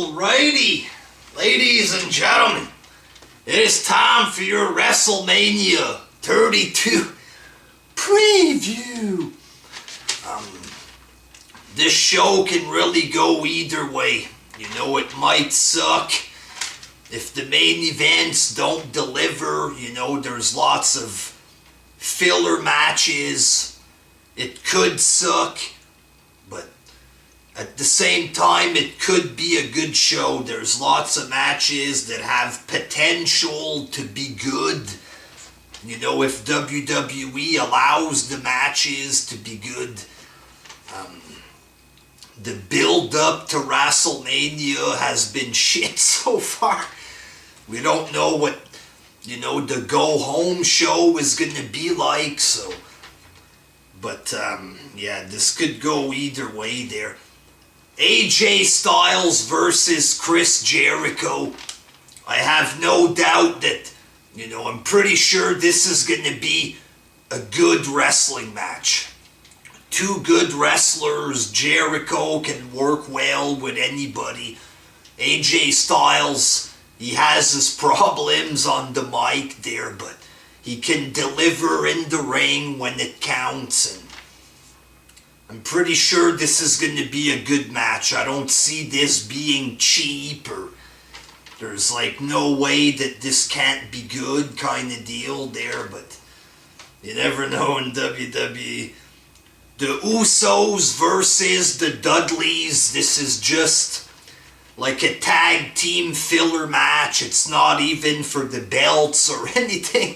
Alrighty, ladies and gentlemen, it is time for your Wrestlemania 32 preview. This show can really go either way. You know, it might suck if the main events don't deliver. You know, there's lots of filler matches. It could suck, but at the same time, it could be a good show. There's lots of matches that have potential to be good. You know, if WWE allows the matches to be good. The build-up to WrestleMania has been shit so far. We don't know what, the go-home show is going to be like, so. But, yeah, this could go either way there. AJ Styles versus Chris Jericho. I have no doubt that, I'm pretty sure this is going to be a good wrestling match. Two good wrestlers. Jericho can work well with anybody. AJ Styles, he has his problems on the mic there, but he can deliver in the ring when it counts, and I'm pretty sure this is going to be a good match. I don't see this being cheap, or there's no way that this can't be good kind of deal there, but you never know in WWE. The Usos versus the Dudleys. This is just like a tag team filler match. It's not even for the belts or anything.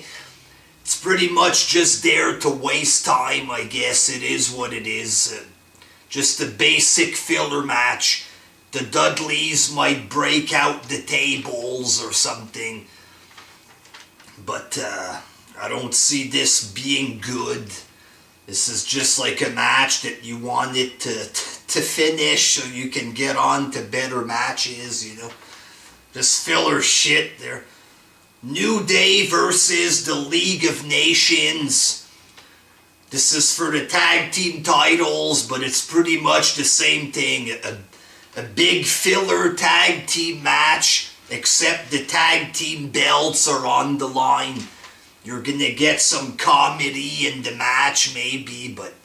It's pretty much just there to waste time, I guess. It is what it is. Just a basic filler match. The Dudleys might break out the tables or something. But I don't see this being good. This is just like a match that you want it to finish so you can get on to better matches, Just filler shit there. New Day versus the League of Nations. This is for the tag team titles, but it's pretty much the same thing. A big filler tag team match, except the tag team belts are on the line. You're gonna get some comedy in the match maybe, but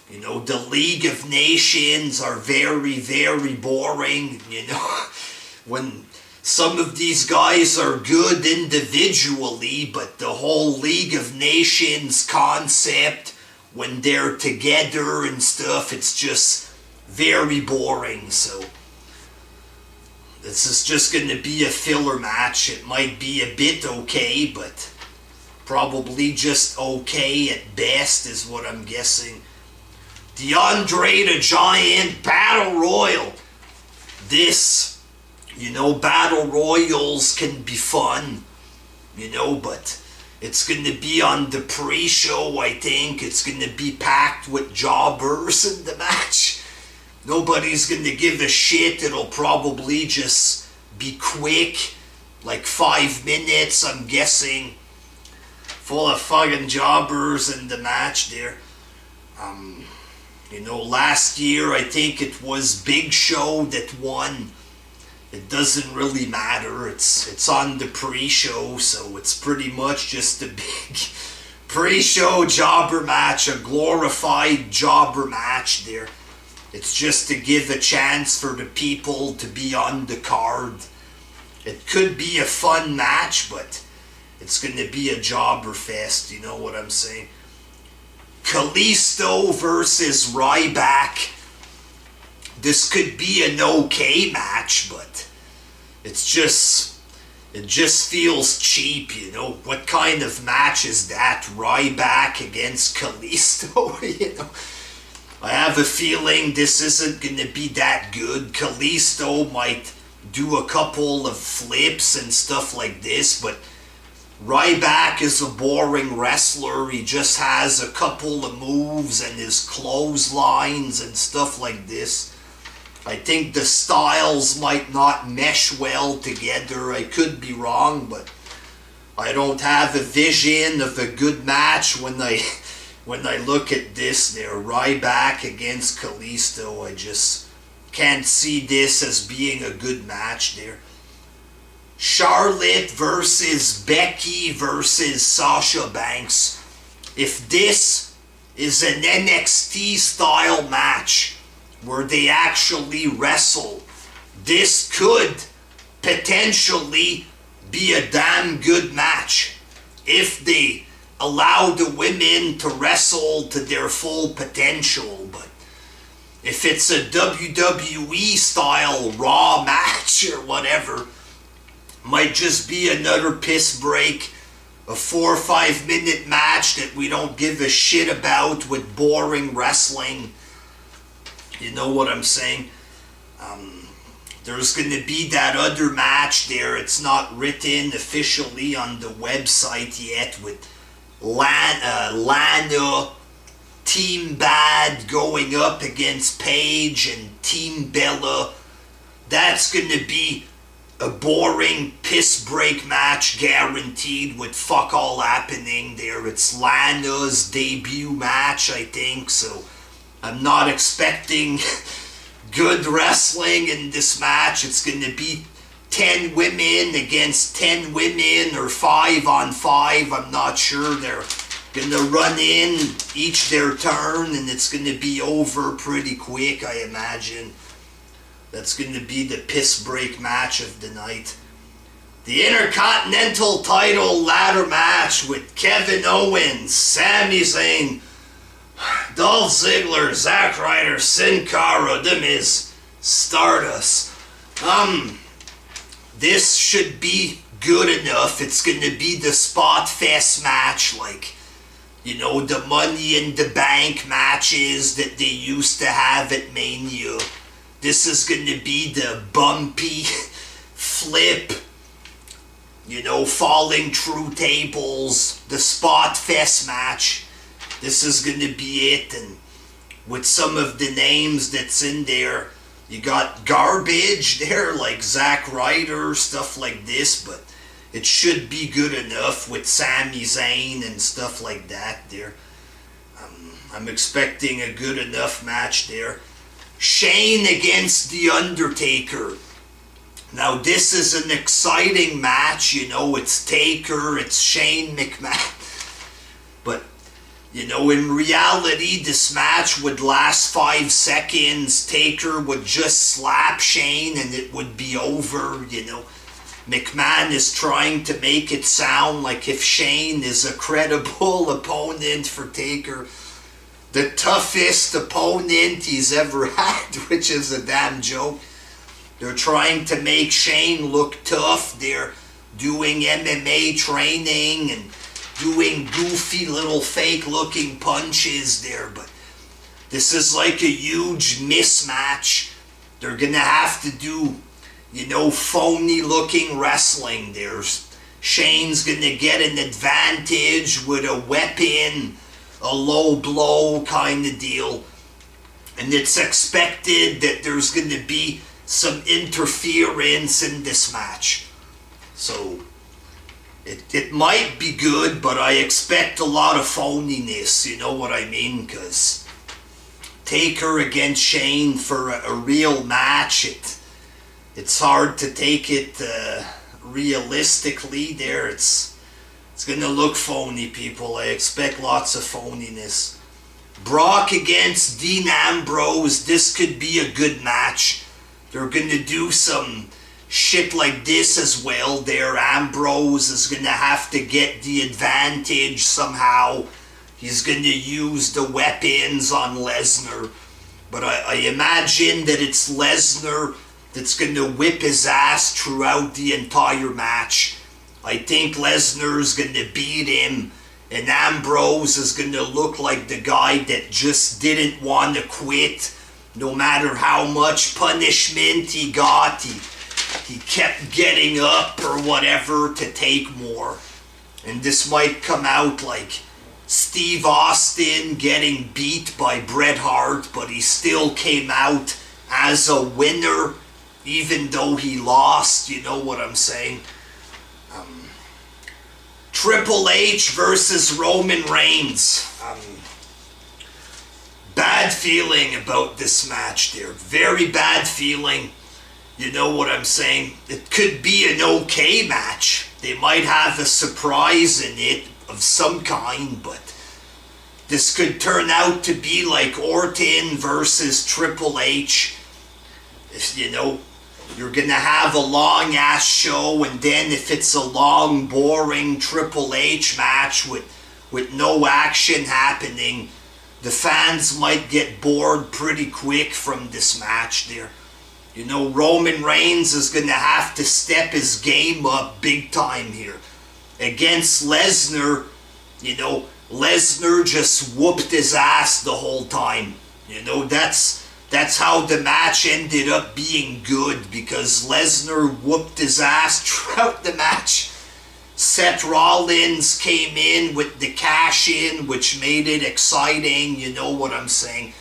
the League of Nations are very, very boring, when some of these guys are good individually, but the whole League of Nations concept, when they're together and stuff, it's just very boring. So this is just going to be a filler match. It might be a bit okay, but probably just okay at best is what I'm guessing. The Andre the Giant Battle Royal. This, Battle Royals can be fun, but it's going to be on the pre-show, I think. It's going to be packed with jobbers in the match. Nobody's going to give a shit. It'll probably just be quick, like 5 minutes, I'm guessing. Full of fucking jobbers in the match there. Last year I think it was Big Show that won. It doesn't really matter. It's on the pre-show, so it's pretty much just a big pre-show jobber match, a glorified jobber match there. It's just to give a chance for the people to be on the card. It could be a fun match, but it's going to be a jobber fest, you know what I'm saying? Kalisto versus Ryback. This could be an okay match, but it just feels cheap, What kind of match is that? Ryback against Kalisto, I have a feeling this isn't going to be that good. Kalisto might do a couple of flips and stuff like this, but Ryback is a boring wrestler. He just has a couple of moves and his clotheslines and stuff like this. I think the styles might not mesh well together. I could be wrong, but I don't have a vision of a good match when I look at this there. Ryback against Kalisto. can't see this as being a good match there. Charlotte versus Becky versus Sasha Banks. If this is an NXT style match where they actually wrestle, this could potentially be a damn good match if they allow the women to wrestle to their full potential. But if it's a WWE style Raw match or whatever, might just be another piss break, a 4 or 5 minute match that we don't give a shit about with boring wrestling. You know what I'm saying? There's going to be that other match there. It's not written officially on the website yet, with Lana, Team Bad going up against Paige and Team Bella. That's going to be a boring piss break match guaranteed, with fuck all happening there. It's Lana's debut match, I think, so I'm not expecting good wrestling in this match. It's going to be 10 women against 10 women, or 5 on 5. I'm not sure. They're going to run in each their turn, and it's going to be over pretty quick, I imagine. That's going to be the piss break match of the night. The Intercontinental title ladder match with Kevin Owens, Sami Zayn, Dolph Ziggler, Zack Ryder, Sin Cara, The Miz, Stardust. This should be good enough. It's going to be the spot fest match, like, you know, the Money in the Bank matches that they used to have at Mania. This is going to be the bumpy flip, you know, falling through tables, the spot fest match. This is going to be it. And with some of the names that's in there, you got garbage there, like Zack Ryder, stuff like this, but it should be good enough with Sami Zayn and stuff like that there. I'm expecting a good enough match there. Shane against The Undertaker. Now this is an exciting match, you know, it's Taker, it's Shane McMahon. But, you know, in reality, this match would last 5 seconds. Taker would just slap Shane and it would be over, you know. McMahon is trying to make it sound like if Shane is a credible opponent for Taker, the toughest opponent he's ever had, which is a damn joke. They're trying to make Shane look tough. They're doing MMA training and doing goofy little fake looking punches there, but this is like a huge mismatch. They're gonna have to do, you know, phony looking wrestling. There's Shane's gonna get an advantage with a weapon, a low blow kind of deal, and it's expected that there's going to be some interference in this match. So it might be good, but I expect a lot of phoniness, you know what I mean? Because Taker against Shane for a real match, it's hard to take it realistically there. It's going to look phony, people. I expect lots of phoniness. Brock against Dean Ambrose. This could be a good match. They're going to do some shit like this as well there. Ambrose is going to have to get the advantage somehow. He's going to use the weapons on Lesnar. But I imagine that it's Lesnar that's going to whip his ass throughout the entire match. I think Lesnar's going to beat him, and Ambrose is going to look like the guy that just didn't want to quit. No matter how much punishment he got, he kept getting up or whatever to take more. And this might come out like Steve Austin getting beat by Bret Hart, but he still came out as a winner, even though he lost, you know what I'm saying? Triple H versus Roman Reigns. Bad bad feeling about this match there. Very bad feeling. You know what I'm saying? It could be an okay match. They might have a surprise in it of some kind, but this could turn out to be like Orton versus Triple H. If, you know, you're gonna have a long ass show, and then if it's a long, boring Triple H match with no action happening, the fans might get bored pretty quick from this match there. You know, Roman Reigns is going to have to step his game up big time here. Against Lesnar, you know, Lesnar just whooped his ass the whole time. You know, that's how the match ended up being good, because Lesnar whooped his ass throughout the match. Seth Rollins came in with the cash in, which made it exciting, you know what I'm saying.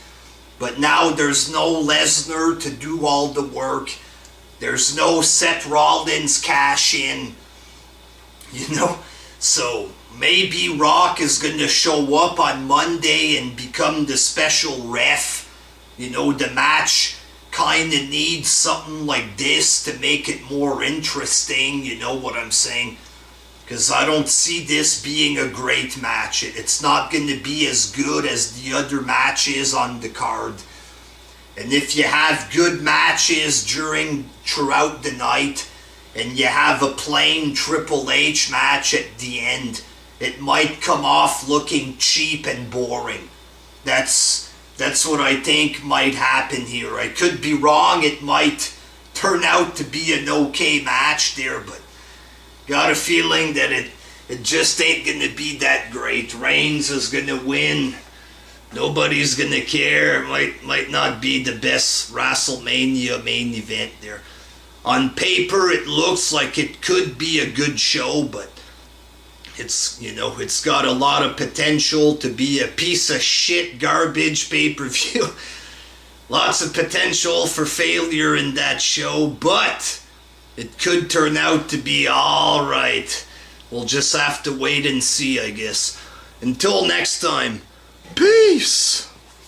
But now there's no Lesnar to do all the work. There's no Seth Rollins cash in, you know. So maybe Rock is going to show up on Monday and become the special ref. You know, the match kind of needs something like this to make it more interesting, you know what I'm saying. Because I don't see this being a great match. It's not going to be as good as the other matches on the card. And if you have good matches throughout the night, and you have a plain Triple H match at the end, it might come off looking cheap and boring. That's what I think might happen here. I could be wrong. It might turn out to be an okay match there, but got a feeling that it just ain't going to be that great. Reigns is going to win. Nobody's going to care. Might not be the best WrestleMania main event there. On paper, it looks like it could be a good show, but it's, you know, it's got a lot of potential to be a piece of shit garbage pay-per-view. Lots of potential for failure in that show, but it could turn out to be alright. We'll just have to wait and see, I guess. Until next time, peace!